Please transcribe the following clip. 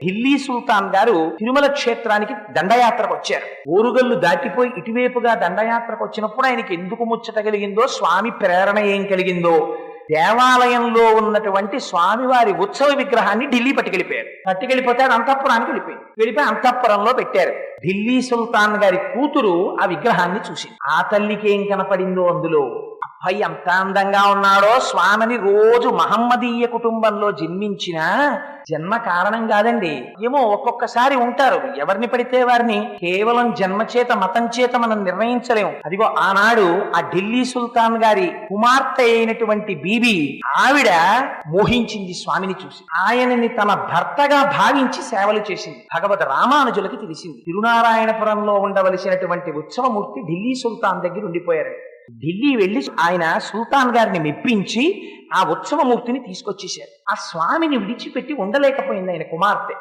ఢిల్లీ సుల్తాన్ గారు తిరుమల క్షేత్రానికి దండయాత్రకు వచ్చారు. ఓరుగల్లు దాటిపోయి ఇటువైపుగా దండయాత్రకు వచ్చినప్పుడు ఆయనకి ఎందుకు ముచ్చట కలిగిందో, స్వామి ప్రేరణ ఏం కలిగిందో, దేవాలయంలో ఉన్నటువంటి స్వామివారి ఉత్సవ విగ్రహాన్ని ఢిల్లీ పట్టుకెళ్ళిపోతే అది అంతఃపురానికి వెళ్ళిపోయి అంతఃపురంలో పెట్టారు. ఢిల్లీ సుల్తాన్ గారి కూతురు ఆ విగ్రహాన్ని చూసింది. ఆ తల్లికి ఏం కనపడిందో అందులో, అబ్బాయి ఎంత అందంగా ఉన్నాడో, స్వామిని రోజు మహమ్మదీయ కుటుంబంలో జన్మించిన జన్మ కారణం కాదండి. ఏమో ఒక్కొక్కసారి ఉంటారు, ఎవరిని పడితే వారిని కేవలం జన్మ చేత మతం చేత మనం నిర్ణయించలేము. అదిగో ఆనాడు ఆ ఢిల్లీ సుల్తాన్ గారి కుమార్తె అయినటువంటి బీబీ, ఆవిడ మోహించింది స్వామిని చూసి. ఆయనని తన భర్తగా భావించి సేవలు చేసింది. భగవద్ రామానుజులకి తెలిసింది తిరునారాయణపురంలో ఉండవలసినటువంటి ఉత్సవమూర్తి ఢిల్లీ సుల్తాన్ దగ్గర ఉండిపోయారు. ఢిల్లీ వెళ్లి ఆయన సుల్తాన్ గారిని మెప్పించి ఆ ఉత్సవమూర్తిని తీసుకొచ్చేశారు. ఆ స్వామిని విడిచిపెట్టి ఉండలేకపోయింది ఆయన కుమార్తె.